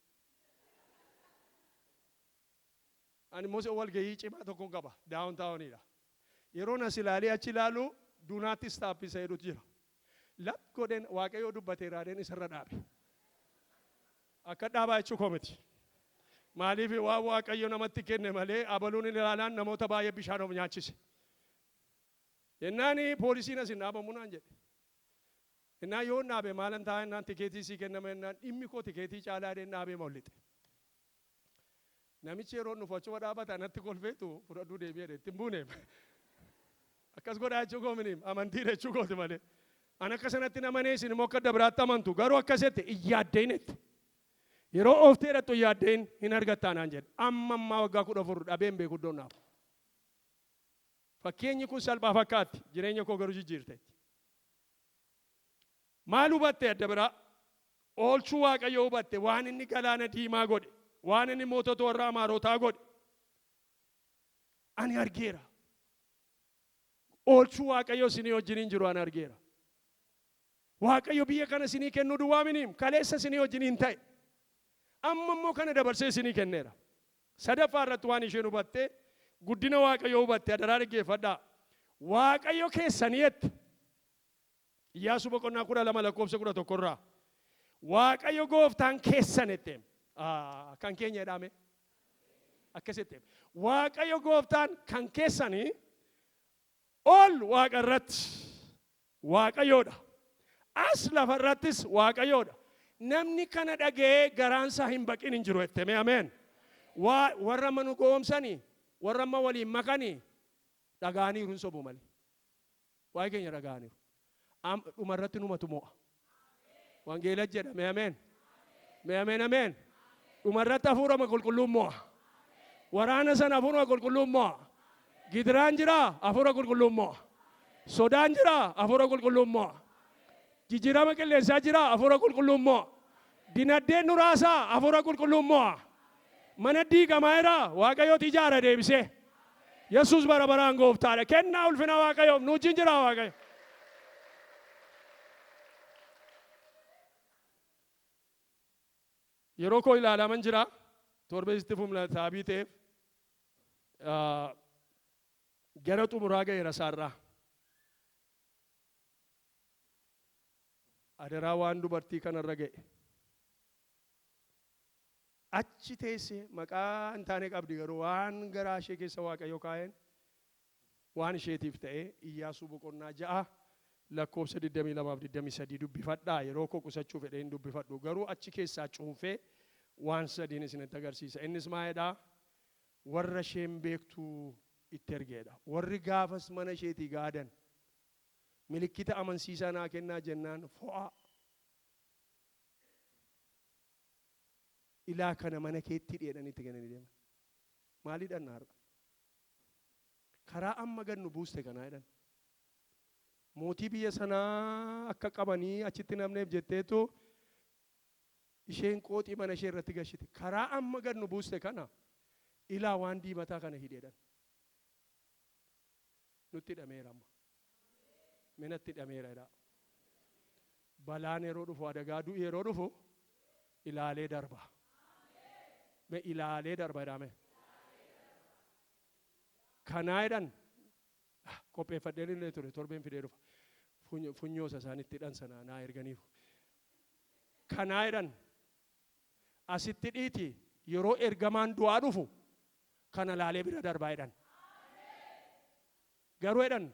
Speaker 1: Ani mose wal gahii cimaa tokko qaba daawuntaawunidha. Yeroon as ilaalee achi ilaalu duunaatti staappisa jedhutu jira. Lat godhen Waaqayyo dubbateeraadheen isarra dhaabe. Akka dhaabaa jechuu koo miti. Maaliif waan Waaqayyo namatti kenne malee abaluun ilaalaan namoota baay'ee bishaan of nyaachise. Yennaani poolisiin asin dhaabamu naan jedhe. Yennaan yoo dhaabe maalan taa'e naan tikeetii sii kennama yennaan dhimmi koo tikeetii caalaa dheen dhaabee mawlite. Namichi yeroo nuuf achuma dhaabata natti kolfeetu fudhadhuu deebi'ee ittiin buuneef. Akkas godhaa jechuu koo miniim amantii jechuu kooti malee. An akka sanatti namanee isin immoo akka dabiraatti amantu garuu akkasitti iyyaaddeenetti. Yeroo ooftee dhattu iyyaaddeen hin argattaa naan jedhe. Amma ammaa waggaa 14 dhabeen beeku iddoonnaaf. Fakkeenyi kun salphaa fakkaatti jireenya koo garuu jijjiirteetti. Maal hubatte adda biraa? Oolchuu Waaqayyo hubatte waan inni galaana diimaa godhe. Waan inni mootota warra Amaarotaa godhe. Ani argeera. Oolchuu Waaqayyo isinii wajjiniin jiru ani argeera. Waaqayyo biyya kana isinii kennuu duwwaa miniim kaleessa isinii wajjiniin ta'e. Amma immoo kana dabarsee isinii kenneera. Sadaffaa irratti waan isheen hubatte guddina Waaqayyo hubatte adaraa dhaggeeffadhaa. Waaqayyo keessaniitti. Iyyaasuu boqonnaa 12 lakkoofsa 11 irraa. Waaqayyo gooftaan keessanitti. Kan keenya jedhame. Akkasitti. Waaqayyo gooftaan kan keessanii ol Waaqa irratti Waaqayyoodha. As lafa irrattis Waaqayyoodha. Namni kana dhagee garaansaa hin baqin hin jiru jettee ameen. Warra manu goomsanii warra amma waliin makanii dhagaaniiru hin sobu malee. Waa'ee keenya dhagaaniiru. Dhumarratti numatu mo'a. Wangeela jedhame ameen. Mee ameen ameen. Dhumarratti hafuurama qulqulluun mo'a. Waraana sana hafuurama qulqulluun mo'a. Gidiraan jira hafuura qulqulluun mo'a. Sodaan jira hafuura qulqulluun mo'a. Jijjiirama qilleensaa jira hafuura qulqulluun mo'a. Dinaddeen nuraasaa hafuura qulqulluun mo'a. Mana diigamaa irraa Waaqayyooti ijaara deebisee. Yesus bara baraan gooftaadha. Kennaa ulfina Waaqayyoof nu wajjin jira Waaqayyo. Yeroo koo ilaalaman jira. Torbeessitti fumlataa biiteef gara xumuraa ga'eera isaarraa. Adaraa waan dubartii kanarra ga'e. Achi teessee maqaa hin taane qabdi garuu waan garaa ishee keessa Waaqayyo kaa'een waan isheetiif ta'e Iyyaasuu boqonnaa 6 lakkoofsa 22-23 dubbifadhaa. Yeroo koo qusachuu fedhee hin dubbifadhu garuu achi keessaa cuunfee waan sadiin isinitti agarsiisa. Innis maalidhaa? Warra isheen beektuu itti ergeedha. Warri gaafas mana isheetii gaadan milikkita amansiisaa naa kennaa jennaan fo'a. Ilaa kana mana keetti dheedhanitti gananii deeman. Maalidhaan naarra? Karaa amma gannu buuste kanaa jedhan. Mootii biyya sanaa akka qabanii achitti namneef jetteetu isheen qooxii mana ishee irratti gashite. Karaa amma gannu buuste kana ilaa waan diimataa kana hidheedhan. Nutti hidhameera amma. Minatti hidhameera. Balaan yeroo dhufu adagaa du'i yeroo dhufu ilaalee darba. Me ilaalee darba jedhame. Kanaa jedhan qopheeffadheen illee ture torbeen fidee dhufa. Funyoosa isaanitti hidhan sana naa erganiiru. Kanaa jedhan asitti dhiiti yeroo ergamaan du'aa dhufu kana laalee bira darbaa jedhan. Garuu jedhan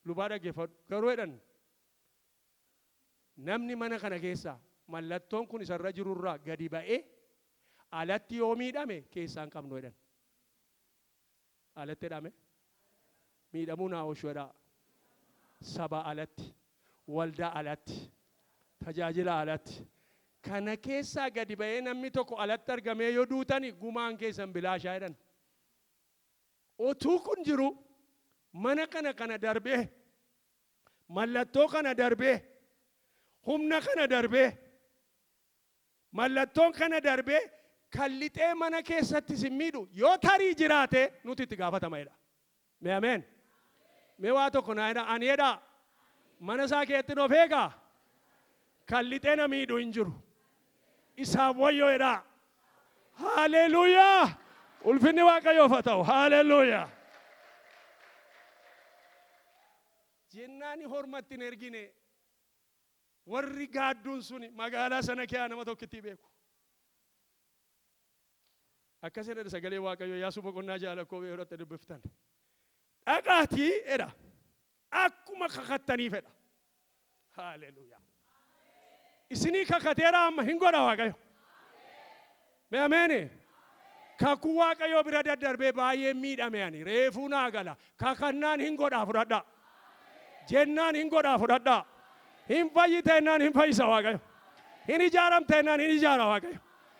Speaker 1: lubaa dhaggeeffadhu. Garuu jedhan namni mana kana keessa mallattoon kun isarra jirurraa gadi ba'ee alatti yoo miidhame keessaan qabnu jedhan. Alatti hidhame miidhamuu naa oolchuudha. Saba alatti, waldaa alatti, tajaajila alatti. Kana keessaa gadi ba'ee namni tokko alatti argamee yoo duutani gumaan keessan bilaashaa jedhan. Otuu kun jiru mana kana darbee mallattoo kana darbee humna kana darbee mallattoon kana darbee kallixee mana keessatti simmiidhu yoo tarii jiraate nuti itti gaafatamayedha. Mee ameen. Mee waa tokko naayidha ani jedha mana isaa keetti of eegaa kallixee na miidhu hin jiru. Isaaf wayyoo jedha. Haleluuyaa. Ulfinni Waaqayyoof haa ta'u. Haleluuyaa. Jennaani hormatti hin ergine warri gaadduun suni magaalaa sana keessa nama tokkitti beeku. Akkasii sagalee Waaqayyoo Iyyaasuu boqonnaa 6 lakkoofsa yerootti dubbiftan. Dhaqaatii jedha akkuma kakattanii fedha. Haleluuyaa. Isinii kakateera amma hin godha Waaqayyo. Mee ameeni. Kakuu Waaqayyoo bira daddarbee baay'ee miidhame ani reefuu naa gala. Kakannaan hin godhaa fudhadha. Jennaan hin godhaa fudhadha. Hin fayyiteenaan hin fayyisa Waaqayyo. Hin ijaaramteenaan hin ijaara Waaqayyo.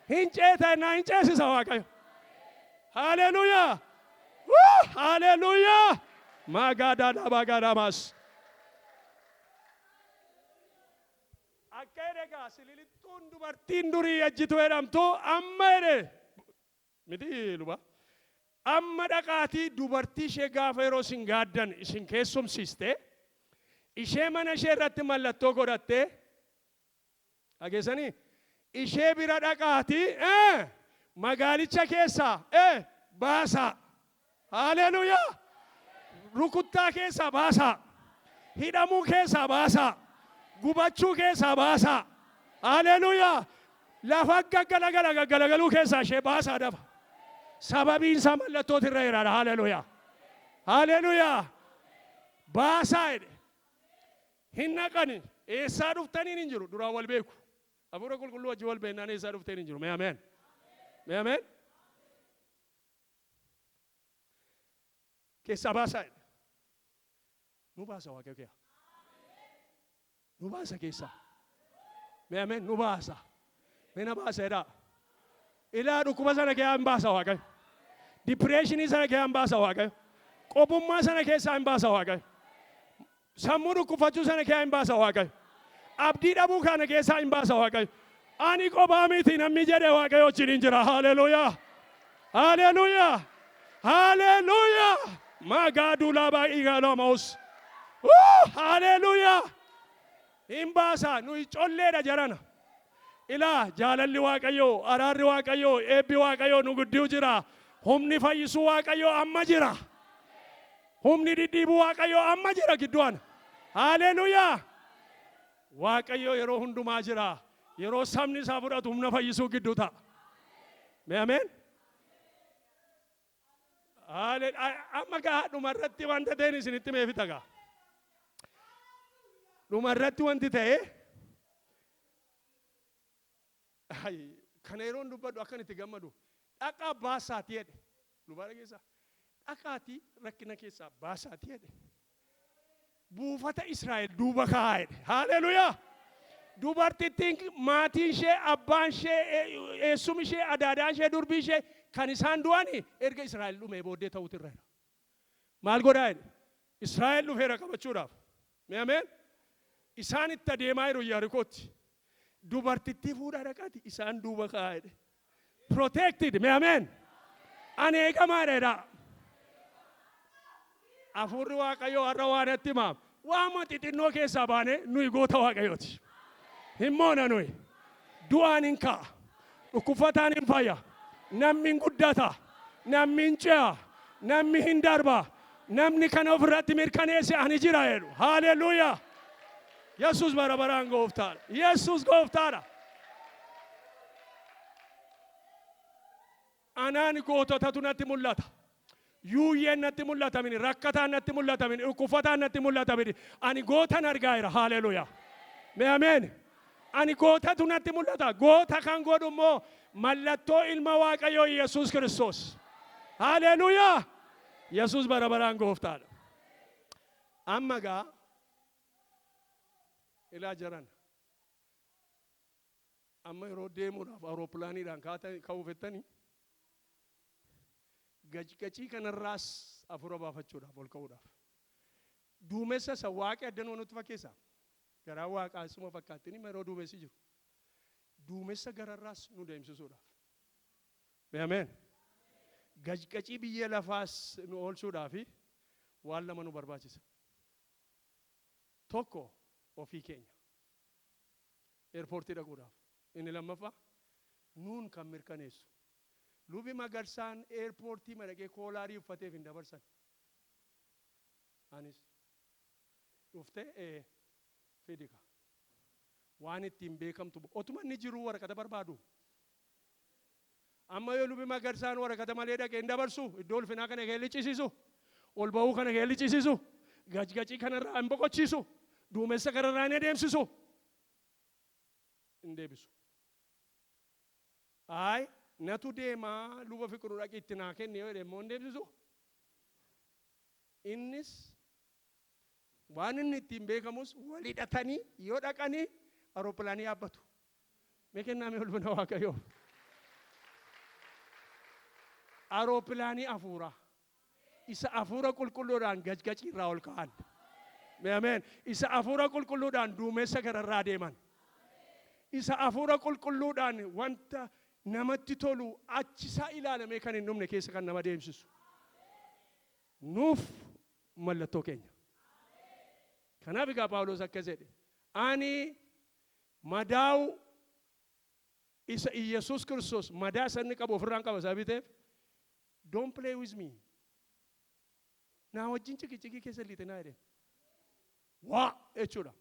Speaker 1: Hin ceeteenaan hin ceesisa Waaqayyo. Haleluuyaa. Haleluuyaa. Magaadhaa bagaadhamas. Akka edegaa sililittuun dubartiin durii ejjitu jedhamtu amma ede. Miti luba. Amma dhaqaatii dubartii ishee gaafa yeroo isin gaaddan isin keessumsiiste. Ishee mana ishee irratti mallattoo godhatte. Dhageessanii? Ishee bira dhaqaatii magaalicha keessaa baasa. Haleluuyaa. Rukuttaa keessaa baasa. Hidhamuu keessaa baasa. Gubachuu keessaa baasa. Haleluuyaa. Lafa gaggaluu keessaa ishee baasaa dafa. Sababiin isaa mallattooti irra jiraadha. Haleluuyaa. Haleluuyaa. Baasaa jedhe. Hin naqani. Eessaa dhuftaniin hin jiru. Duraan wal beeku. Hafuura qulqulluu wajjin wal beeknaan eessaa dhufteen hin jiru. Mee ameen. Mee ameen. Keessaa baasaa jedhe. Nu baasa Waaqayyo kee. Nu baasa keessaa. Mee ameen. Nu baasa. Mee na baasa jedhaa. Ilaa dhukkuba sana keessaa hin baasa Waaqayyo. Dipireeshinii sana keessaa hin baasa Waaqayyo. Qobummaa sana keessaa hin baasa Waaqayyo. Sammuu dhukkubfachuu sana keessaa hin baasa Waaqayyo. Abdii dhabuu kana keessaa hin baasa Waaqayyo. Ani qobaa miti namni jedhee Waaqayyo wajjin hin jira. Haleluuyaa. Haleluuyaa. Haleluuyaa. Magadu laba igalamos. Hallelujah. Imbasa nu ijolle da jarana. Ila jaalalli waaqayyo araarri waaqayyo eebbi waaqayyo nu giddu jira. Humni fayyisu waaqayyo amma jira. Humni diddiibu waaqayyo amma jira gidduan. Hallelujah. Waaqayyo yeroo hundumaa jira. Yeroo sabni isaa fudhatu humna fayyisuu giddu ta'a. Amen. Amma gaa dhumarratti wanta ta'een isinitti meefita gaa. Dhumarratti wanti ta'e kana yeroon dubbadhu akkan itti gammadu dhaqaa baasaati jedhe Luba dhageessaa dhaqaati rakkina keessaa baasaati jedhe buufata Israa'el duuba kaa'aa jedhe. Haalleluuyaa. Dubartittiin maatiin ishee abbaan ishee eessumni ishee adaadaan ishee durbii ishee kan isaan du'anii erga Israa'el dhumee booddee ta'uutu irra jira. Maal godhaa jedhe Israa'el dhufeera qabachuudhaaf. Ameen. Isaan itti adeemaa jiru Yerikootti. Dubartittii fuudhaa dhaqaati isaan duuba kaa'aa jedhe. Protected. Ameen. Ani eegamaadha. Hafuurri waaqayyoo har'a waan itti himaam. Waan xixinnoo keessaa baane nuyi goota waaqayyooti. Himmoona nuyi. Du'aan hin ka'a. Dhukkufataan hin fayya. Namni hin guddata. Namni hin ce'a. Namni hin darba. Namni kana ofirratti mirkaneesse ani jira jedhu. Haalleluuyaa. Yesuus bara baraan gooftaadha. Yesuus gooftaadha. Anaan goototatu natti mul'ata. Yuuyyeen natti mul'atamini. Rakkataan natti mul'atamini. Dhukkufataan natti mul'atamini. Ani gootan argaa jira. Haalleluuyaa. Ameen. Ani gootatu natti mul'ata. Goota kan godhu immoo mallattoo ilma waaqayyoo Yesuus Kiristoos. Haalleluuyaa. Yesuus bara baraan gooftaadha. Amma gaa ilaa jiran. Amma yeroo deemuudhaaf awurooppilaaniidhaan ka'uuf jettanii gacii kanarraas hafuura baafachuudhaaf ol ka'uudhaaf. Duumessa isa waaqi addanoo nutti fakkeessa. Garaa waaqaa isuma fakkaatanii yeroo duumessi jiru. Duumessa gararraas nu deemsisuudhaaf. Ameen. Gacii biyya lafaas nu oolchuudhaaf waan lama nu barbaachisa. Tokko ofii keenya. Eerpoortii dhaquudhaaf. Inni lammaffaa nuun kan mirkaneessu. Lubi Magarsaan eerpoortii madaqee koolaarii uffateef hin dabarsan. Anis dhuftee fidika. Waan ittiin beekamtu otuma inni jiru waraqata barbaadu. Amma yoo Lubi Magarsaan waraqata malee dhaqee hin dabarsu iddoo ulfinaa kana gahee liccisiisu. Ol ba'uu kana gahee liccisiisu. Gacii kanarraa hin boqochiisu. Duumessa kanarraa hin adeemsisu. Hin deebisu. Natu deemaa luba Fiqiruu dhaqee itti naa kenne yoo deemmoo hin deebisu. Innis waan inni ittiin beekamus wal hidhatanii yoo dhaqanii awurooppilaanii yaabbatu. Mee kennaamee ulfina waaqayyoo. Awurooppilaanii hafuura. Isa hafuura qulqulluudhaan gacii irraa ol ka'an. Ameen. Isa hafuura qulqulluudhaan duumessa gararraa deeman. Isa hafuura qulqulluudhaan wanta namatti tolu achisaa ilaalamee kan hin dhumne keessa kan nama deemsisu. Nuuf mallattoo keenya. Kanaaf egaa Phaawulos akkas jedhe. Ani madaa'u isa Yesuus Kiristoos madaa sanni qabu ofirraan qaba sababii ta'eef don't play with me. Naa wajjin cikicikii keessa liitinaa jedheen. Waa jechuudha.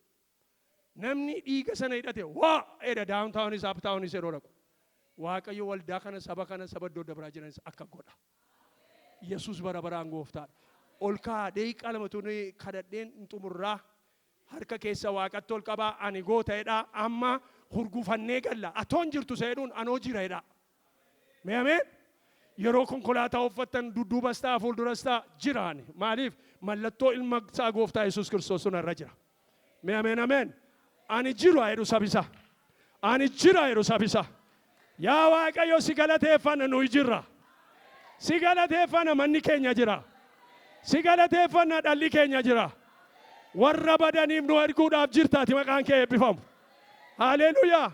Speaker 1: Namni dhiiga sana hidhate waa edha daawuntaawonis aptaawunis yeroo dhaqu. Waaqayyo waldaa kana saba iddoo dabraa jiranis akka godha. Yesuus bara baraan gooftaadha. Ol kaa deeqaa lamatu kadhadheen xumurraa harka keessa waaqatti ol qabaa ani goota jedhaa amma hurgufannee galla atoon jirtu seedhuun anoo jira jedhaa. Ameen. Yeroo konkolaataa uffattan dudduubas ta'a fuulduras ta'a jiraan. Maaliif mallattoo ilma isaa gooftaa Yesuus Kiristoos sun irra jira. Ameen ameen. Ani jiru jedhu sabisa. Ani jira jedhu sabisa. Yaa Waaqayyo si galateeffanna nuyi jirra. Si galateeffanna manni keenya jira. Si galateeffanna dhalli keenya jira. Warra badaniif nu erguudhaaf jirtaati maqaan kee eebbifamu. Haleluuyaa.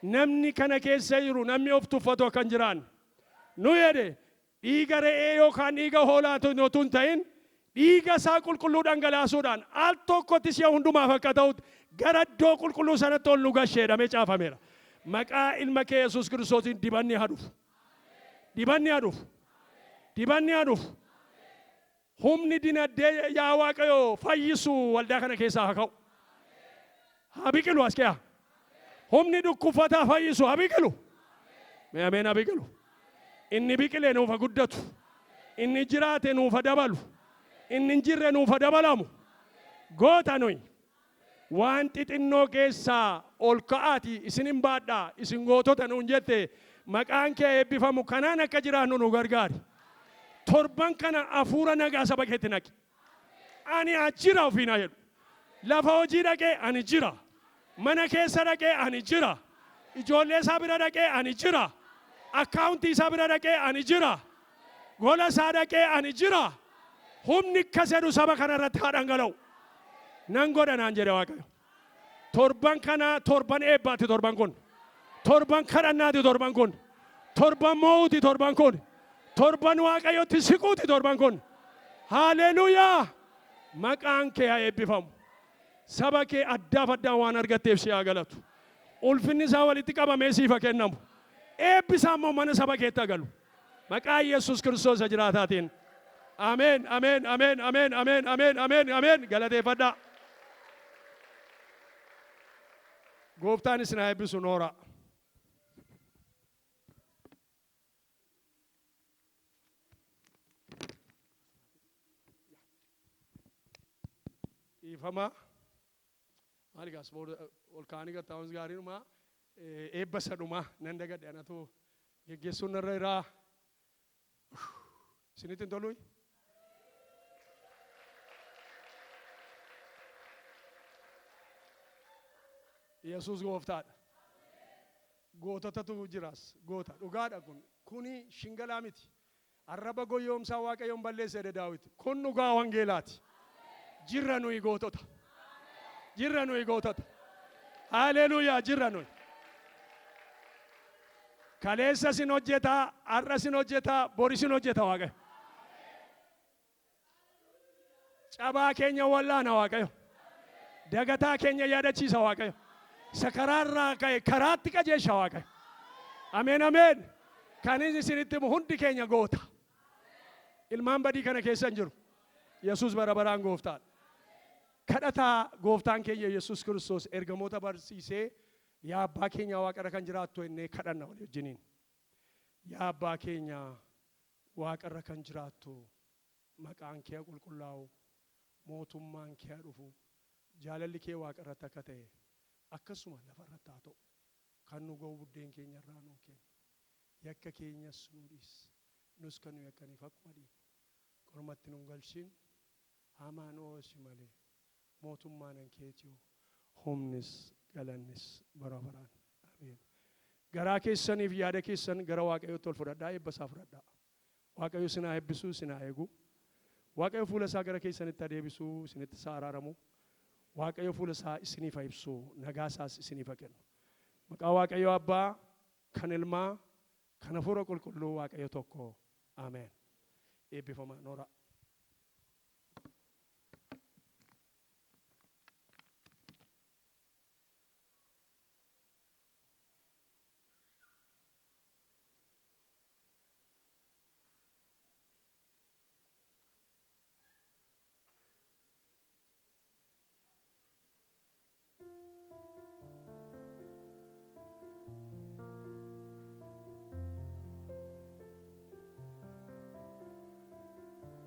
Speaker 1: Namni kana keessa jiru namni of tuffatu kan jiraan. Nu jedhe dhiiga re'ee yookaan dhiiga hoolaa otoo hin ta'in dhiiga isaa qulqulluu dhangalaasuudhaan al tokkotti si'a hundumaaf akka ta'utti gara iddoo qulqulluu sanatti ol nu gashee caafameera. Maqaa ilma kee Yesuus Kiristoosiin dibanni haa dhufu. Dibanni haa dhufu. Dibanni haa dhufu. Humni dinagdee yaa Waaqayyoo fayyisuu waldaa kana keessaa haa ka'u. Haa biqilu as keessa. Humni dhukkubsataa fayyisu haa biqilu. Ameen haa biqilu. Inni biqilee nuuf haa guddatu. Inni jiraate nuuf haa dabalu. Inni hin jirre nuuf haa dabalamu. Goota nuyi waan xixinnoo keessaa ol ka'aati isin hin baadhaa isin gootota nuun jette maqaan kee eebbifamu kanaan akka jiraannu nu gargaari. Torban kana hafuura nagaa saba keetti naqi. Ani ajjira ofiina jedhu. Lafa hojii dhaqee ani jira. Mana keessa dhaqee ani jira. Ijoollee isaa bira dhaqee ani jira. Akkaawuntii isaa bira dhaqee ani jira. Gola isaa dhaqee ani jira. Humni akkas jedhu saba kana irratti haa dhangala'u. Nan godha naan jedhe Waaqayyo. Torban kana torban eebbaati torban kun. Torban kadhannaati torban kun. Torban moo'uuti torban kun. Torban Waaqayyotti siquuti torban kun. Haleluuyaa. Maqaan kee haa eebbifamu. Saba kee addaaf addaan waan argatteef si haa galatu. Ulfinni isaa walitti qabamee siif haa kennamu. Eebbisaa immoo mana saba keetti haa galu. Maqaa Yesuus Kiristoos jiraataatiin. Ameen, ameen, ameen, ameen, ameen, ameen, ameen, ameen. Galateeffadhaa. Gooftaan isin haa eebbisu noora. Ifama. Maaligaas ol kaanii gattaa'uun gaariidhuma. Eebba sadhuma nan dagadhe anatu geggeessuun narra irraa. Isinitti hin toluu? Yesuus gooftaadha. Goototatu jiras. Goota dhugaadha kun. Kuni shingalaa miti. Arraba goyyoomsaa Waaqayyoon balleesse jedhe Daawit. Kun dhugaa wangeelaati. Jirra nuyi gootota. Jirra nuyi gootota. Haleluuyaa jirra nuyi. Kaleessa sin hojjetaa, har'a sin hojjetaa, bori sin hojjeta Waaqayyo. Cabaa keenya wallaana Waaqayyo. Dagataa keenya yaadachiisa Waaqayyo. Isa karaarraa ka'e karaatti qajeesha Waaqayyo. Ameen ameen. Kan isinitti hundi keenya goota. Ilmaan badii kana keessa hin jiru. Yesuus bara baraan gooftaadha. Kadhataa gooftaan keenya Yesuus Kiristoos ergamoota barsiisee yaa abbaa keenya waaqarra kan jiraattu innee kadhanna walii wajjiniin. Yaa abbaa keenya waaqarra kan jiraattu maqaan kee qulqullaa'u mootummaan kee dhufu jaalalli kee waaqarratti akka ta'e akkasuma lafarratti haa ta'u kan nu ga'u buddeen keenya irraa nuu kennu yakka keenyas nuu dhiisi nus kan nu yakkaniif akkuma dhiifnu qormatti nu galchin hamaan oosi malee mootummaan keetii humnis galannis bara baraan ameen. Garaa keessaniif yaada keessan gara Waaqayyootti ol fudhadhaa eebba isaa fudhadhaa. Waaqayyo isin haa eebbisuu isin haa eegu. Waaqayyo fuula isaa gara keessanitti adeebisuu isinitti isaa araaramu. Waaqayyo fuula isaa isiniif haa ibsu nagaa isaas isiniif haa kennu. Maqaa Waaqayyo Abbaa kan Ilmaa kan Hafuura Qulqulluu Waaqayyo tokko ameen. Eebbifamaa noora.